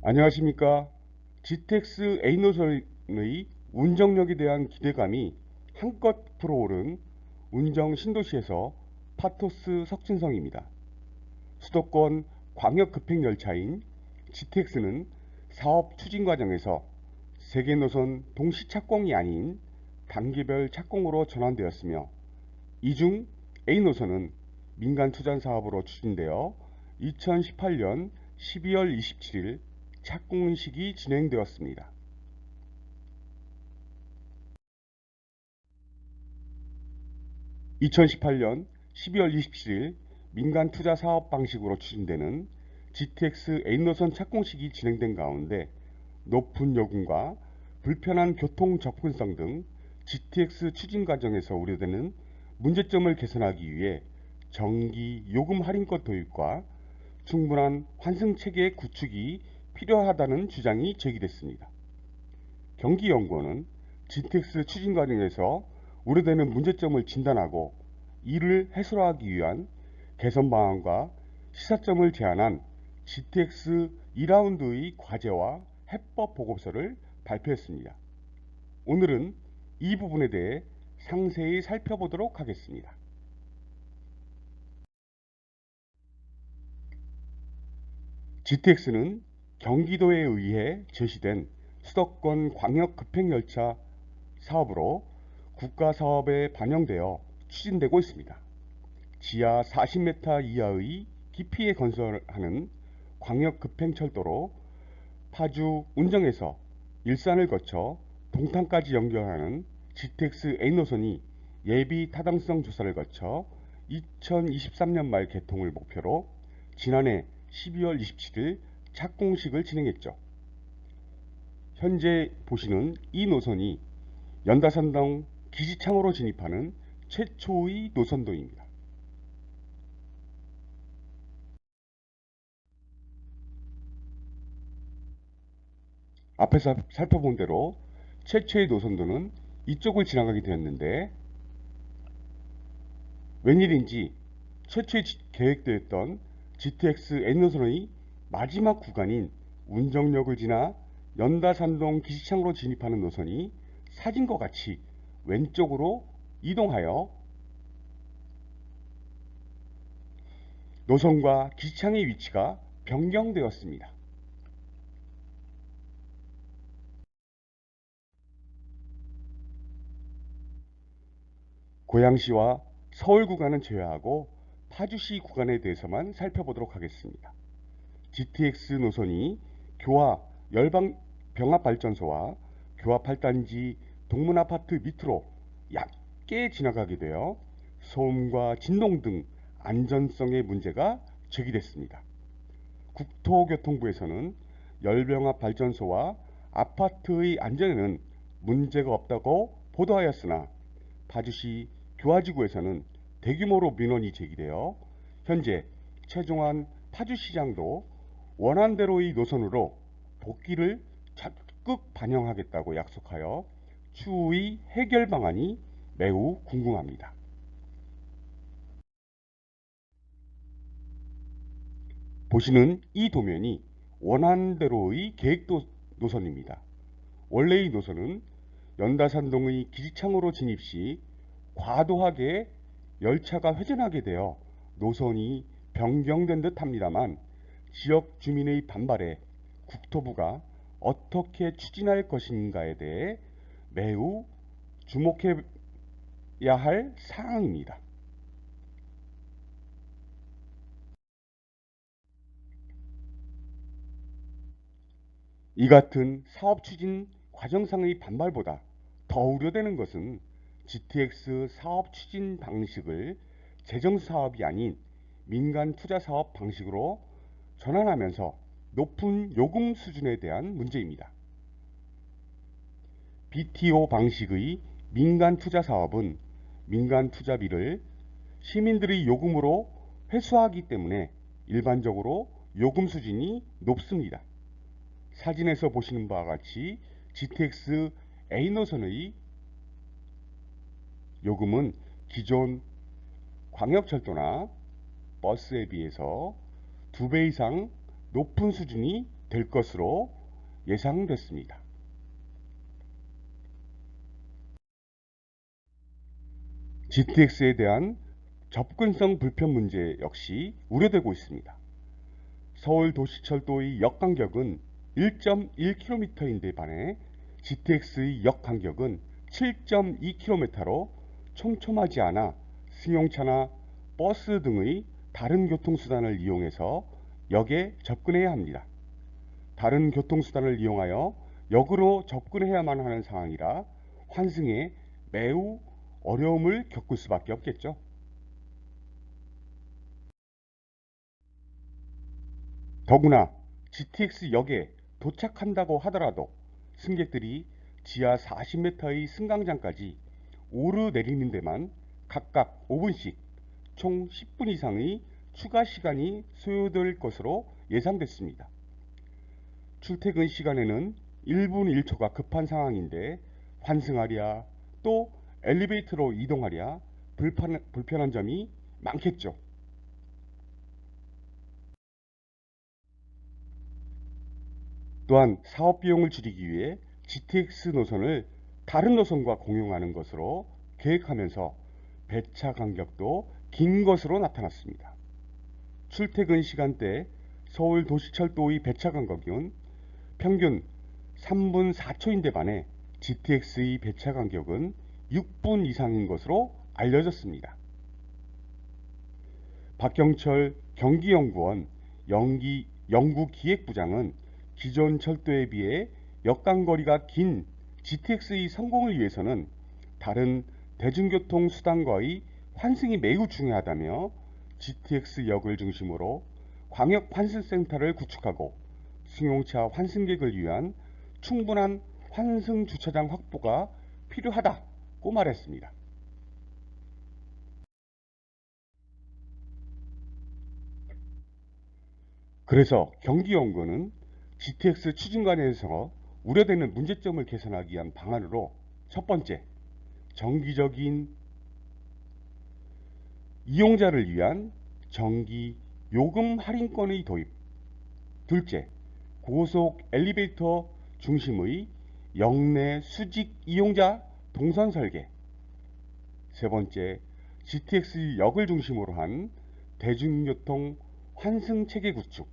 안녕하십니까. GTX A노선의 운정력에 대한 기대감이 한껏 불어오른 운정 신도시에서 파토스 석진성입니다. 수도권 광역급행열차인 GTX는 사업 추진 과정에서 세계 노선 동시 착공이 아닌 단계별 착공으로 전환되었으며, 이중 A노선은 민간 투자 사업으로 추진되어 2018년 12월 27일 착공식이 진행되었습니다. 2018년 12월 27일 민간 투자 사업 방식으로 추진되는 GTX A노선 착공식이 진행된 가운데, 높은 요금과 불편한 교통 접근성 등 GTX 추진 과정에서 우려되는 문제점을 개선하기 위해 정기 요금 할인권 도입과 충분한 환승 체계 구축이 필요하다는 주장이 제기됐습니다. 경기연구원은 GTX 추진 과정에서 우려되는 문제점을 진단하고 이를 해소하기 위한 개선 방안과 시사점을 제안한 GTX 2라운드의 과제와 해법 보고서를 발표했습니다. 오늘은 이 부분에 대해 상세히 살펴보도록 하겠습니다. GTX는 경기도에 의해 제시된 수도권 광역급행열차 사업으로 국가사업에 반영되어 추진되고 있습니다. 지하 40m 이하의 깊이에 건설하는 광역급행철도로 파주 운정에서 일산을 거쳐 동탄까지 연결하는 GTX A노선이 예비 타당성 조사를 거쳐 2023년 말 개통을 목표로 지난해 12월 27일 착공식을 진행했죠. 현재 보시는 이 노선이 연다산동 기지창으로 진입하는 최초의 노선도입니다. 앞에서 살펴본 대로 최초의 노선도는 이쪽을 지나가게 되었는데, 웬일인지 최초에 계획되었던 GTX N노선의 마지막 구간인 운정역을 지나 연다산동 기지창으로 진입하는 노선이 사진과 같이 왼쪽으로 이동하여 노선과 기지창의 위치가 변경되었습니다. 고양시와 서울 구간은 제외하고 파주시 구간에 대해서만 살펴보도록 하겠습니다. GTX 노선이 교화 열방병합발전소와 교화 8단지 동문아파트 밑으로 얕게 지나가게 되어 소음과 진동 등 안전성의 문제가 제기됐습니다. 국토교통부에서는 열병합발전소와 아파트의 안전에는 문제가 없다고 보도하였으나, 파주시 교화지구에서는 대규모로 민원이 제기되어 현재 최종환 파주시장도 원안대로의 노선으로 복귀를 적극 반영하겠다고 약속하여 추후의 해결 방안이 매우 궁금합니다. 보시는 이 도면이 원안대로의 계획 노선입니다. 원래의 노선은 연다산동의 기지창으로 진입 시 과도하게 열차가 회전하게 되어 노선이 변경된 듯 합니다만, 지역 주민의 반발에 국토부가 어떻게 추진할 것인가에 대해 매우 주목해야 할 사항입니다. 이 같은 사업 추진 과정상의 반발보다 더 우려되는 것은 GTX 사업 추진 방식을 재정 사업이 아닌 민간 투자 사업 방식으로 전환하면서 높은 요금 수준에 대한 문제입니다. BTO 방식의 민간 투자 사업은 민간 투자비를 시민들의 요금으로 회수하기 때문에 일반적으로 요금 수준이 높습니다. 사진에서 보시는 바와 같이 GTX A노선의 요금은 기존 광역철도나 버스에 비해서 2배 이상 높은 수준이 될 것으로 예상됐습니다. GTX에 대한 접근성 불편 문제 역시 우려되고 있습니다. 서울 도시철도의 역 간격은 1.1km인데 반해 GTX의 역 간격은 7.2km로 촘촘하지 않아 승용차나 버스 등의 다른 교통수단을 이용해서 역에 접근해야 합니다. 다른 교통수단을 이용하여 역으로 접근해야만 하는 상황이라 환승에 매우 어려움을 겪을 수밖에 없겠죠. 더구나 GTX역에 도착한다고 하더라도 승객들이 지하 40m의 승강장까지 오르내리는 데만 각각 5분씩 총 10분 이상의 추가 시간이 소요될 것으로 예상됐습니다. 출퇴근 시간에는 1분 1초가 급한 상황인데 환승하랴 또 엘리베이터로 이동하랴 불편한 점이 많겠죠. 또한 사업 비용을 줄이기 위해 GTX 노선을 다른 노선과 공용하는 것으로 계획하면서 배차 간격도 긴 것으로 나타났습니다. 출퇴근 시간대 서울 도시철도의 배차 간격은 평균 3분 4초인데 반해 GTX의 배차 간격은 6분 이상인 것으로 알려졌습니다. 박경철 경기연구원 연구기획부장은 기존 철도에 비해 역간거리가 긴 GTX의 성공을 위해서는 다른 대중교통 수단과의 환승이 매우 중요하다며 GTX역을 중심으로 광역 환승센터를 구축하고 승용차 환승객을 위한 충분한 환승 주차장 확보가 필요하다고 말했습니다. 그래서 경기연구는 GTX 추진관에서 우려되는 문제점을 개선하기 위한 방안으로 첫 번째, 정기적인 이용자를 위한 정기 요금 할인권의 도입. 둘째, 고속 엘리베이터 중심의 역내 수직 이용자 동선 설계. 세 번째, GTX 역을 중심으로 한 대중교통 환승 체계 구축.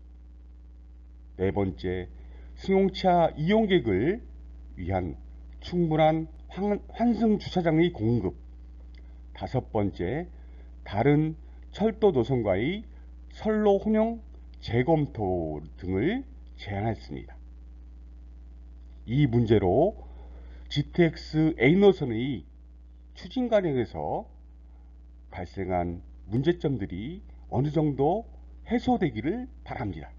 네 번째, 승용차 이용객을 위한 충분한 환승 주차장의 공급. 다섯 번째, 다른 철도 노선과의 선로 혼용 재검토 등을 제안했습니다. 이 문제로 GTX A노선의 추진 과정에서 발생한 문제점들이 어느 정도 해소되기를 바랍니다.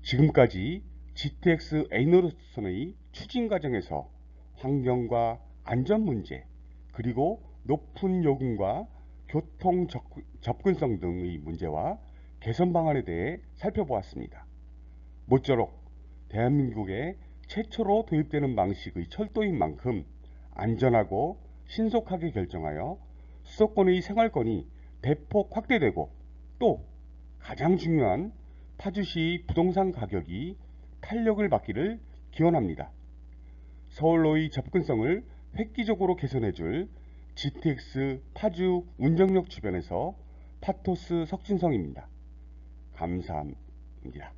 지금까지 GTX A노선의 추진 과정에서 환경과 안전 문제, 그리고 높은 요금과 교통 접근성 등의 문제와 개선 방안에 대해 살펴보았습니다. 모쪼록 대한민국에 최초로 도입되는 방식의 철도인 만큼 안전하고 신속하게 결정하여 수도권의 생활권이 대폭 확대되고 또 가장 중요한 파주시 부동산 가격이 탄력을 받기를 기원합니다. 서울로의 접근성을 획기적으로 개선해줄 GTX 파주 운정역 주변에서 파토스 석진성입니다. 감사합니다.